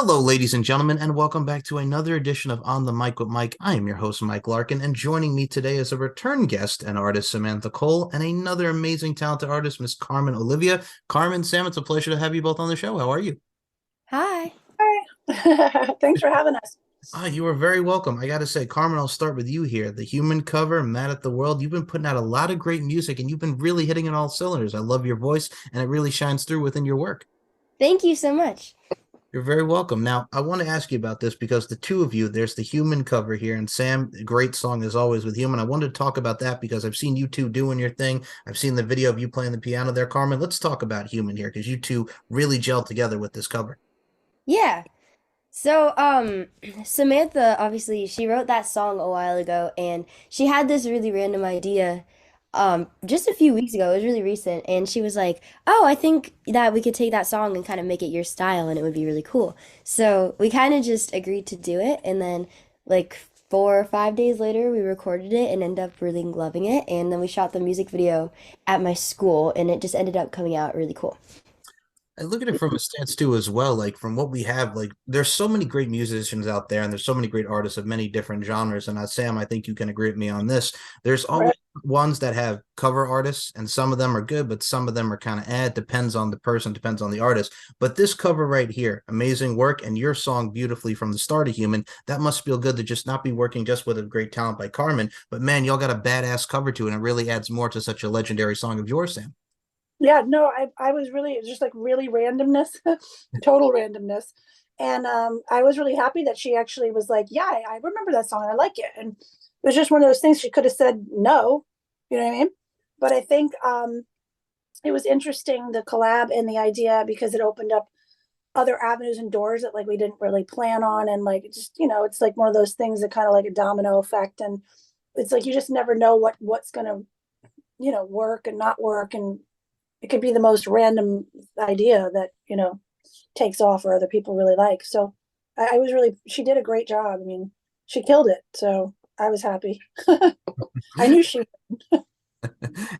Hello, ladies and gentlemen, and welcome back to another edition of On the Mic with Mike. I am your host, Mike Larkin, and joining me today is a return guest and artist, Samantha Cole, and another amazing, talented artist, Miss Carmen Olivia. Carmen, Sam, it's a pleasure to have you both on the show. How are you? Hi. Hi. Thanks for having us. You are very welcome. I got to say, Carmen, I'll start with you here. The Human cover, Mad at the World. You've been putting out a lot of great music, and you've been really hitting it all cylinders. I love your voice, and it really shines through within your work. Thank you so much. You're very welcome. Now, I want to ask you about this because the two of you, there's the Human cover here, and Sam, great song as always with Human. I wanted to talk about that because I've seen you two doing your thing. I've seen the video of you playing the piano there, Carmen. Let's talk about Human here because you two really gelled together with this cover. Yeah. So, Samantha, obviously, she wrote that song a while ago, and she had this really random idea, just a few weeks ago. It was really recent, and she was like, "Oh, I think that we could take that song and kind of make it your style, and it would be really cool." So we kind of just agreed to do it, and then like 4 or 5 days later, we recorded it and ended up really loving it, and then we shot the music video at my school, and it just ended up coming out really cool. I look at it from a stance too as well. Like from what we have, like there's so many great musicians out there, and there's so many great artists of many different genres. And Sam, I think you can agree with me on this. There's always Right. ones that have cover artists, and some of them are good, but some of them are kind of it depends on the person, depends on the artist. But this cover right here, amazing work, and your song beautifully from the start of Human. That must feel good to just not be working just with a great talent by Carmen, but man, y'all got a badass cover to it, and it really adds more to such a legendary song of yours, Sam. Yeah, no, I was really, it was just like really randomness, total randomness. And I was really happy that she actually was like, yeah, I remember that song. I like it. And it was just one of those things she could have said no, you know what I mean? But I think it was interesting, the collab and the idea, because it opened up other avenues and doors that like we didn't really plan on. And like, it just, it's like one of those things that kind of like a domino effect. And it's like, you just never know what's going to, work and not work. And it could be the most random idea that takes off or other people really like. So I was really, she did a great job. I mean, she killed it, so I was happy. I knew she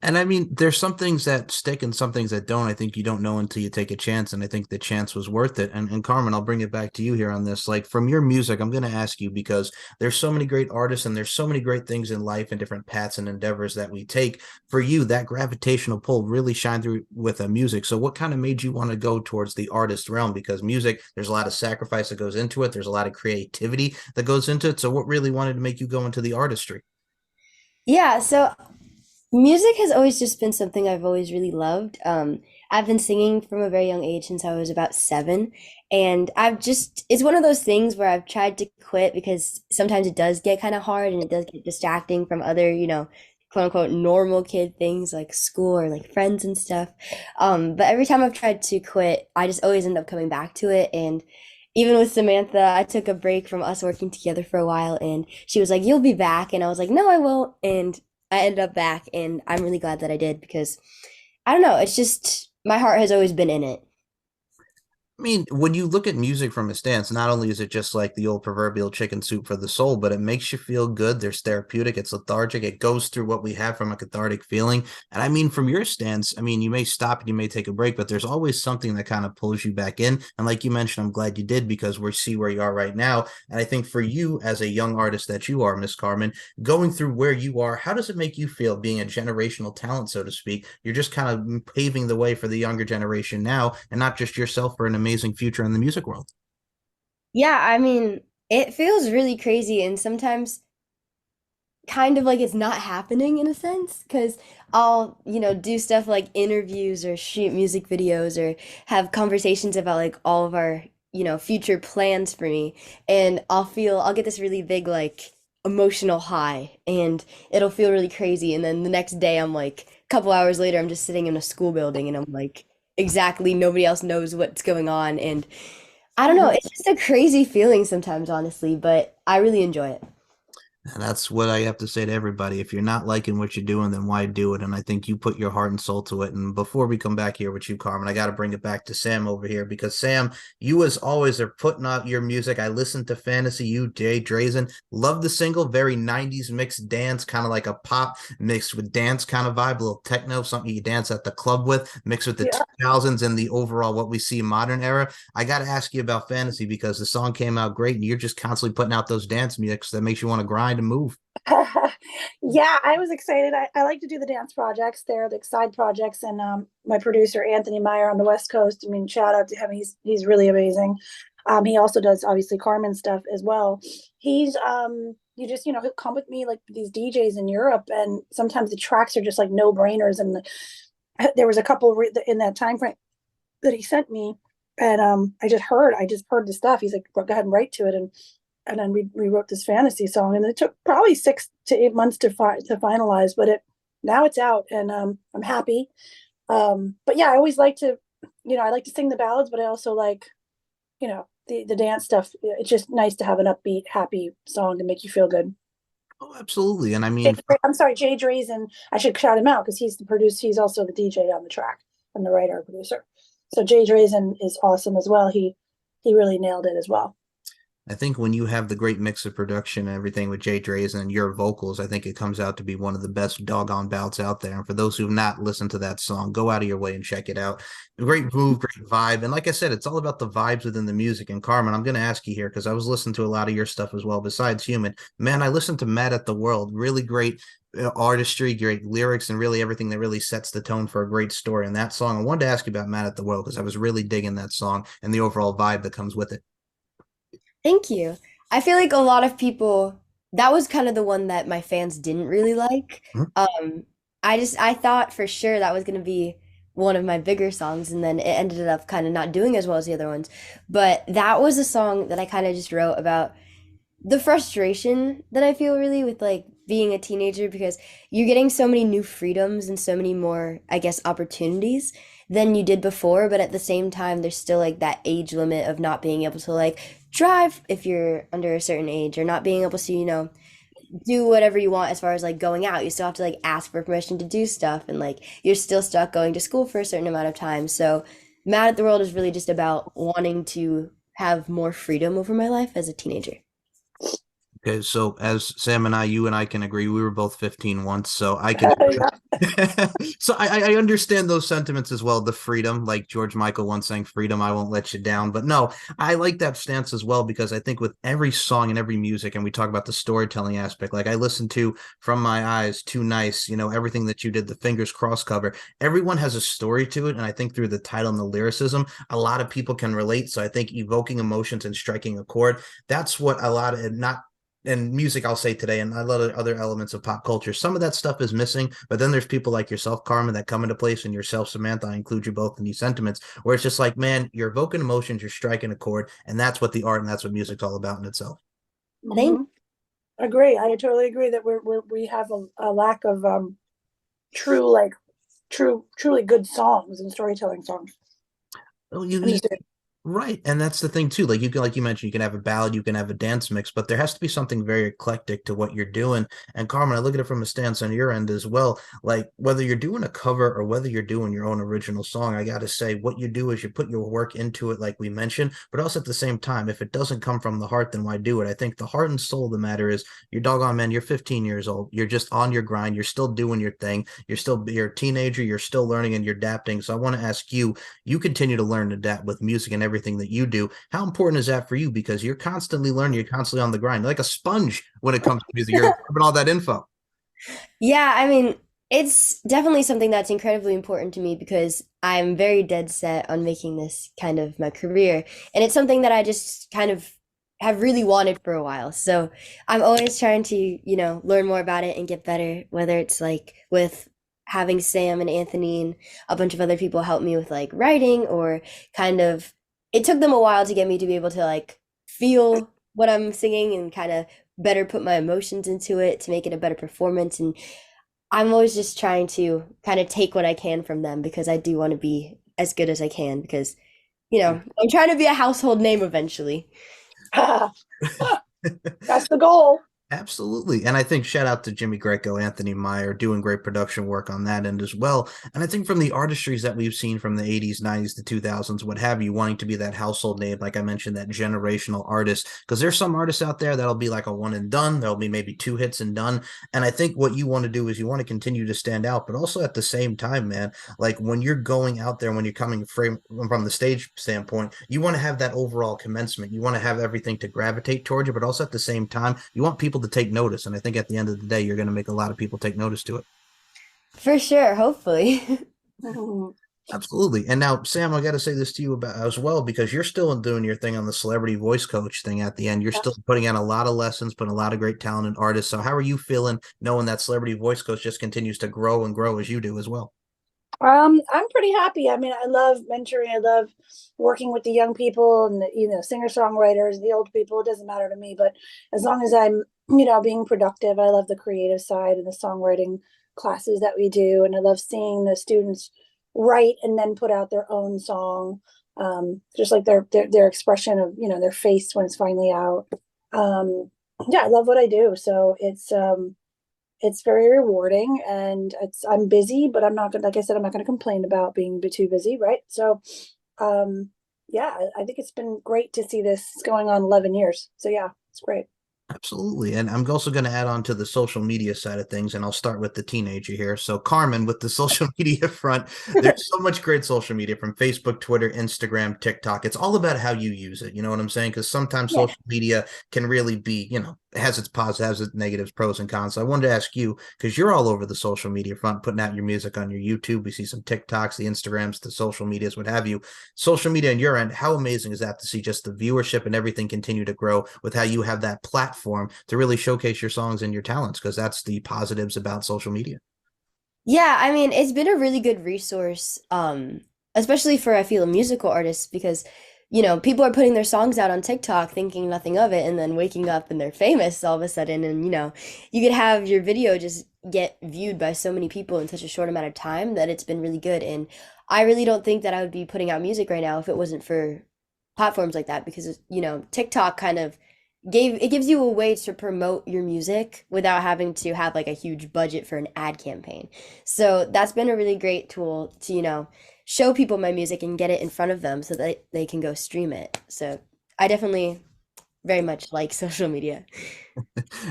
And I mean, there's some things that stick and some things that don't. I think you don't know until you take a chance, and I think the chance was worth it. And Carmen, I'll bring it back to you here on this. Like from your music, I'm going to ask you because there's so many great artists and there's so many great things in life and different paths and endeavors that we take. For you, that gravitational pull really shined through with the music. So what kind of made you want to go towards the artist realm? Because music, there's a lot of sacrifice that goes into it. There's a lot of creativity that goes into it. So what really wanted to make you go into the artistry? Yeah, so music has always just been something I've always really loved. I've been singing from a very young age since I was about 7, and it's one of those things where I've tried to quit because sometimes it does get kind of hard and it does get distracting from other, quote unquote, normal kid things like school or like friends and stuff. But every time I've tried to quit, I just always end up coming back to it. And even with Samantha, I took a break from us working together for a while, and she was like, "You'll be back," and I was like, "No, I won't." And I ended up back, and I'm really glad that I did because I don't know, it's just my heart has always been in it. I mean, when you look at music from a stance, not only is it just like the old proverbial chicken soup for the soul, but it makes you feel good. There's therapeutic, it's lethargic, it goes through what we have from a cathartic feeling. And I mean, from your stance, I mean, you may stop and you may take a break, but there's always something that kind of pulls you back in. And like you mentioned, I'm glad you did because we see where you are right now. And I think for you, as a young artist that you are, Miss Carmen, going through where you are, how does it make you feel being a generational talent, so to speak? You're just kind of paving the way for the younger generation now, and not just yourself for an amazing future in the music world. Yeah, I mean, it feels really crazy and sometimes kind of like it's not happening in a sense because I'll, do stuff like interviews or shoot music videos or have conversations about like all of our, future plans for me. And I'll get this really big, like, emotional high and it'll feel really crazy. And then the next day, I'm like, a couple hours later, I'm just sitting in a school building and I'm like, exactly, nobody else knows what's going on. And I don't know, it's just a crazy feeling sometimes, honestly, but I really enjoy it. And that's what I have to say to everybody. If you're not liking what you're doing, then why do it? And I think you put your heart and soul to it. And before we come back here with you, Carmen, I got to bring it back to Sam over here because Sam, you as always are putting out your music. I listened to Fantasy, you, Jay Drazen. Love the single, very 90s mixed dance, kind of like a pop mixed with dance kind of vibe, a little techno, something you dance at the club with, mixed with the Yeah. 2000s and the overall what we see modern era. I got to ask you about Fantasy because the song came out great and you're just constantly putting out those dance musics that makes you want to grind and move. Yeah, I was excited. I like to do the dance projects. They're the side projects, and my producer Anthony Meyer on the West Coast. I mean, shout out to him. He's really amazing. He also does obviously Carmen stuff as well. He's you just he'll come with me like these DJs in Europe, and sometimes the tracks are just like no brainers. And there was a couple in that time frame that he sent me, and I just heard the stuff. He's like, go ahead and write to it, and then we wrote this fantasy song, and it took probably 6 to 8 months to finalize, but now it's out, and I'm happy. But yeah, I always like to, I like to sing the ballads, but I also like, the dance stuff. It's just nice to have an upbeat, happy song to make you feel good. Oh, absolutely. And I mean, I'm sorry, Jay Drazen. I should shout him out because he's the producer. He's also the DJ on the track and the writer and producer. So Jay Drazen is awesome as well. He really nailed it as well. I think when you have the great mix of production and everything with Jay Dreys and your vocals, I think it comes out to be one of the best doggone bouts out there. And for those who've not listened to that song, go out of your way and check it out. Great move, great vibe. And like I said, it's all about the vibes within the music. And Carmen, I'm going to ask you here because I was listening to a lot of your stuff as well, besides Human. Man, I listened to Mad at the World. Really great artistry, great lyrics, and really everything that really sets the tone for a great story. And that song, I wanted to ask you about Mad at the World because I was really digging that song and the overall vibe that comes with it. Thank you. I feel like a lot of people, that was kind of the one that my fans didn't really like. Mhm. I thought for sure that was gonna be one of my bigger songs, and then it ended up kind of not doing as well as the other ones. But that was a song that I kind of just wrote about the frustration that I feel really with like being a teenager because you're getting so many new freedoms and so many more, I guess, opportunities than you did before, but at the same time, there's still like that age limit of not being able to like drive if you're under a certain age or not being able to, do whatever you want as far as like going out. You still have to like ask for permission to do stuff and like you're still stuck going to school for a certain amount of time. So Mad at the World is really just about wanting to have more freedom over my life as a teenager. Okay, so as Sam and I, you and I can agree, we were both 15 once, so I can. So I understand those sentiments as well. The freedom, like George Michael once sang, "Freedom, I won't let you down." But no, I like that stance as well because I think with every song and every music, and we talk about the storytelling aspect. Like I listened to "From My Eyes," "Too Nice," everything that you did, the Fingers Crossed cover. Everyone has a story to it, and I think through the title and the lyricism, a lot of people can relate. So I think evoking emotions and striking a chord, that's what a lot of not and music I'll say today and a lot of other elements of pop culture. Some of that stuff is missing, but then there's people like yourself, Carmen, that come into place, and yourself, Samantha. I include you both in these sentiments where it's just like, man, you're evoking emotions, you're striking a chord, and that's what the art and that's what music's all about in itself. Thank Mhm. Agree. I totally agree that we have a lack of true like truly good songs and storytelling songs Oh, in this day. right. And that's the thing too. Like you can, like you mentioned, you can have a ballad, you can have a dance mix, but there has to be something very eclectic to what you're doing. And Carmen, I look at it from a stance on your end as well. Like whether you're doing a cover or whether you're doing your own original song, I gotta say what you do is you put your work into it, like we mentioned, but also at the same time, if it doesn't come from the heart, then why do it? I think the heart and soul of the matter is you're doggone man, you're 15 years old, you're just on your grind, you're still doing your thing, you're a teenager, you're still learning and you're adapting. So I want to ask you, you continue to learn to adapt with music and everything that you do. How important is that for you? Because you're constantly learning, you're constantly on the grind, you're like a sponge when it comes to music. You're absorbing all that info. Yeah, I mean, it's definitely something that's incredibly important to me because I'm very dead set on making this kind of my career. And it's something that I just kind of have really wanted for a while. So I'm always trying to, learn more about it and get better, whether it's like with having Sam and Anthony and a bunch of other people help me with like writing or kind of, it took them a while to get me to be able to like feel what I'm singing and kind of better put my emotions into it to make it a better performance. And I'm always just trying to kind of take what I can from them because I do want to be as good as I can because, I'm trying to be a household name eventually. That's the goal. Absolutely. And I think shout out to Jimmy Greco, Anthony Meyer, doing great production work on that end as well. And I think from the artistries that we've seen from the 80s, 90s, to 2000s, what have you, wanting to be that household name, like I mentioned, that generational artist, because there's some artists out there that'll be like a one and done. There'll be maybe two hits and done. And I think what you want to do is you want to continue to stand out, but also at the same time, man, like when you're going out there, when you're coming from the stage standpoint, you want to have that overall commencement. You want to have everything to gravitate towards you, but also at the same time, you want people to take notice. And I think at the end of the day, you're going to make a lot of people take notice to it. For sure, hopefully. Mhm. Absolutely. And now, Sam, I got to say this to you about as well, because you're still doing your thing on the celebrity voice coach thing at the end. You're still putting out a lot of lessons, putting a lot of great talented artists. So how are you feeling knowing that celebrity voice coach just continues to grow and grow as you do as well? I'm pretty happy. I mean, I love mentoring. I love working with the young people and the, singer-songwriters, the old people. It doesn't matter to me, but as long as I'm, being productive, I love the creative side and the songwriting classes that we do. And I love seeing the students write and then put out their own song. Just like their expression of, their face when it's finally out. Yeah, I love what I do. So it's very rewarding, and I'm busy, but I'm not gonna, like I said, I'm not gonna complain about being too busy, right? So yeah, I think it's been great to see this going on 11 years. So yeah, it's great. Absolutely. And I'm also going to add on to the social media side of things, and I'll start with the teenager here. So, Carmen, with the social media front, there's so much great social media from Facebook, Twitter, Instagram, TikTok. It's all about how you use it. You know what I'm saying? Because sometimes Yeah. social media can really be, has its positives, has its negatives, pros and cons. So I wanted to ask you, because you're all over the social media front, putting out your music on your YouTube. We see some TikToks, the Instagrams, the social medias, what have you. Social media on your end, how amazing is that to see just the viewership and everything continue to grow with how you have that platform to really showcase your songs and your talents? Because that's the positives about social media. Yeah, I mean, it's been a really good resource, especially for I feel musical artists because, people are putting their songs out on TikTok thinking nothing of it and then waking up and they're famous all of a sudden. And, you could have your video just get viewed by so many people in such a short amount of time that it's been really good. And I really don't think that I would be putting out music right now if it wasn't for platforms like that because, TikTok kind of gives you a way to promote your music without having to have like a huge budget for an ad campaign. So that's been a really great tool to, show people my music and get it in front of them so that they can go stream it. So I definitely very much like social media.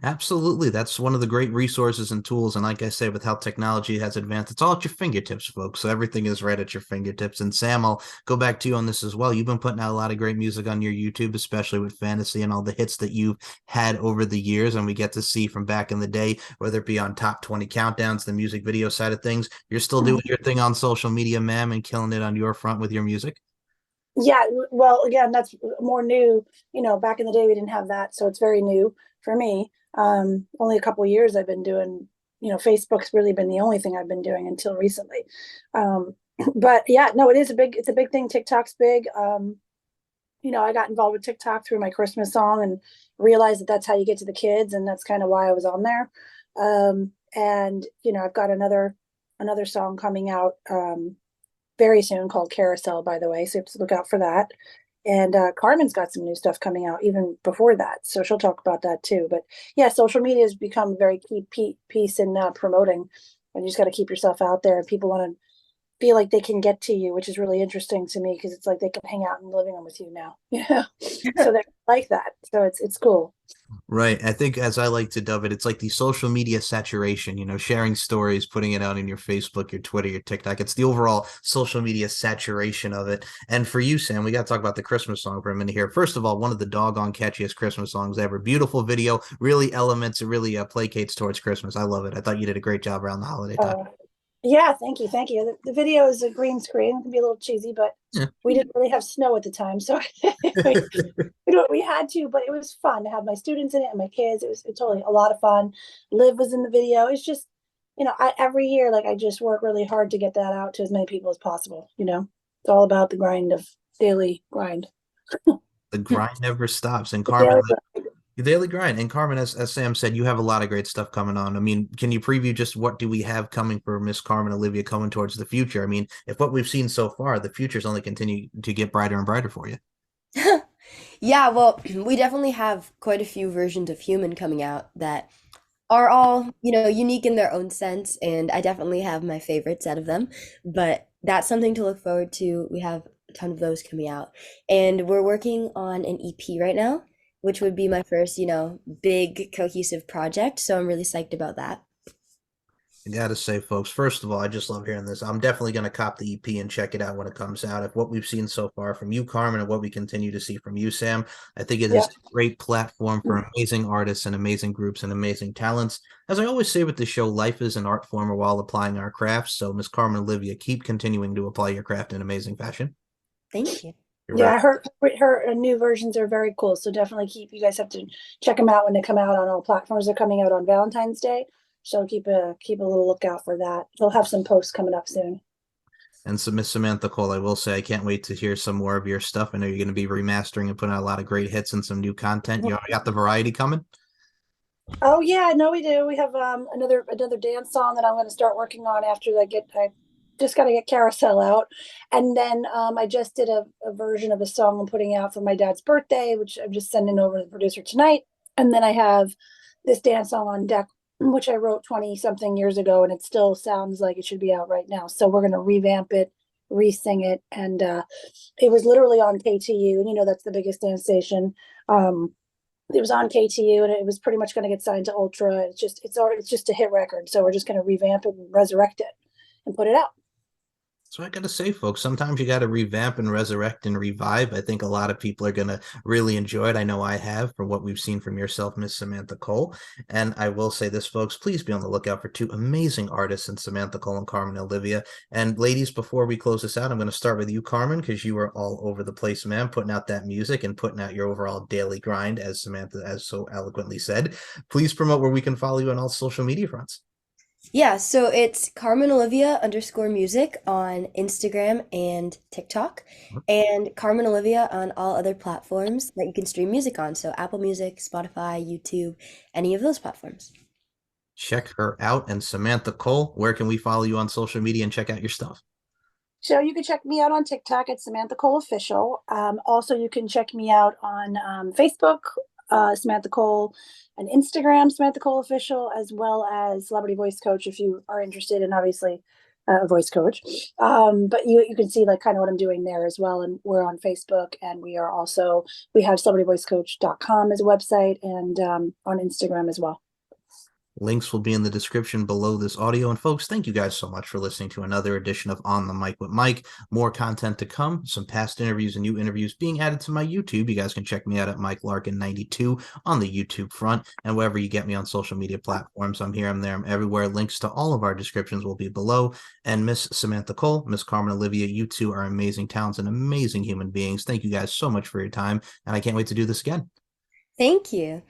Absolutely. That's one of the great resources and tools. And like I say, with how technology has advanced, it's all at your fingertips, folks. So everything is right at your fingertips. And Sam, I'll go back to you on this as well. You've been putting out a lot of great music on your YouTube, especially with fantasy and all the hits that you've had over the years. And we get to see from back in the day, whether it be on top 20 countdowns, the music video side of things, you're still doing your thing on social media, ma'am, and killing it on your front with your music. Yeah, well, again, that's more new. Back in the day, we didn't have that, so it's very new for me. Only a couple of years I've been doing, Facebook's really been the only thing I've been doing until recently. Um, but yeah, no, it's a big thing. TikTok's big. I got involved with TikTok through my Christmas song and realized that that's how you get to the kids, and that's kind of why I was on there. And I've got another song coming out very soon called Carousel, by the way, so you have to look out for that. And Carmen's got some new stuff coming out even before that, so she'll talk about that too. But yeah, social media has become a very key piece in promoting, and you just got to keep yourself out there. And people want to feel like they can get to you, which is really interesting to me because it's like they can hang out in the living room with you now. Yeah, so they like that. So it's cool. Right. I think, as I like to dub it, it's like the social media saturation, sharing stories, putting it out in your Facebook, your Twitter, your TikTok. It's the overall social media saturation of it. And for you, Sam, we got to talk about the Christmas song for a minute here. First of all, one of the doggone catchiest Christmas songs ever. Beautiful video, really elements, it really placates towards Christmas. I love it. I thought you did a great job around the holiday time. Uh, Yeah, thank you, thank you. The video is a green screen. It can be a little cheesy, but Yeah. we didn't really have snow at the time, so we had to. But it was fun to have my students in it and my kids. It's totally a lot of fun. Liv was in the video. It's just, every year, like I just work really hard to get that out to as many people as possible. It's all about the grind of daily grind. The grind never stops. And The Carmen, daily your daily grind. And Carmen, as Sam said, you have a lot of great stuff coming on. I mean, can you preview just what do we have coming for Miss Carmen Olivia coming towards the future? I mean, if what we've seen so far, the future's only continue to get brighter and brighter for you. Yeah, well, we definitely have quite a few versions of Human coming out that are all, unique in their own sense, and I definitely have my favorites out of them, but that's something to look forward to. We have a ton of those coming out, and we're working on an EP right now, which would be my first, big cohesive project, so I'm really psyched about that. I gotta say, folks, first of all, I just love hearing this. I'm definitely gonna cop the EP and check it out when it comes out. If what we've seen so far from you, Carmen, and what we continue to see from you, Sam, I think it is Yeah. a great platform for amazing artists and amazing groups and amazing talents. As I always say with the show, life is an art form while applying our crafts. So, Miss Carmen Olivia, keep continuing to apply your craft in amazing fashion. Thank you. You're Yeah, very her new versions are very cool. So definitely you guys have to check them out when they come out on all platforms. They're coming out on Valentine's Day. So keep a little lookout for that. They'll have some posts coming up soon. And so, Miss Samantha Cole, I will say I can't wait to hear some more of your stuff. I know you're going to be remastering and putting out a lot of great hits and some new content. You already got the variety coming. Oh yeah, no, we do. We have another dance song that I'm going to start working on after I just got to get Carousel out, and then I just did a version of a song I'm putting out for my dad's birthday, which I'm just sending over to the producer tonight, and then I have this dance song on deck, which I wrote 20 something years ago, and it still sounds like it should be out right now. So we're going to revamp it, re-sing it, and it was literally on KTU, and that's the biggest dance station. It was on KTU and it was pretty much going to get signed to Ultra. It's just a hit record. So we're just going to revamp it and resurrect it and put it out. So I got to say, folks, sometimes you got to revamp and resurrect and revive. I think a lot of people are going to really enjoy it. I know I have from what we've seen from yourself, Miss Samantha Cole. And I will say this, folks, please be on the lookout for two amazing artists in Samantha Cole and Carmen Olivia. And ladies, before we close this out, I'm going to start with you, Carmen, because you are all over the place, ma'am, putting out that music and putting out your overall daily grind, as Samantha has so eloquently said. Please promote where we can follow you on all social media fronts. Yeah, so it's Carmen Olivia underscore music on Instagram and TikTok, and Carmen Olivia on all other platforms that you can stream music on. So Apple Music, Spotify, YouTube, any of those platforms. Check her out. And Samantha Cole, where can we follow you on social media and check out your stuff? So you can check me out on TikTok at Samantha Cole Official. Also, you can check me out on Facebook, Samantha Cole, and Instagram, Samantha Cole Official, as well as Celebrity Voice Coach if you are interested in obviously a voice coach. But you can see like kind of what I'm doing there as well. And we're on Facebook, and we have celebrityvoicecoach.com as a website, and on Instagram as well. Links will be in the description below this audio. And folks, thank you guys so much for listening to another edition of On the Mic with Mike. More content to come, some past interviews and new interviews being added to my YouTube. You guys can check me out at Mike Larkin 92 on the YouTube front, and wherever you get me on social media platforms. I'm here, I'm there, I'm everywhere. Links to all of our descriptions will be below. And Miss Samantha Cole, Miss Carmen Olivia, you two are amazing talents and amazing human beings. Thank you guys so much for your time, and I can't wait to do this again. Thank you.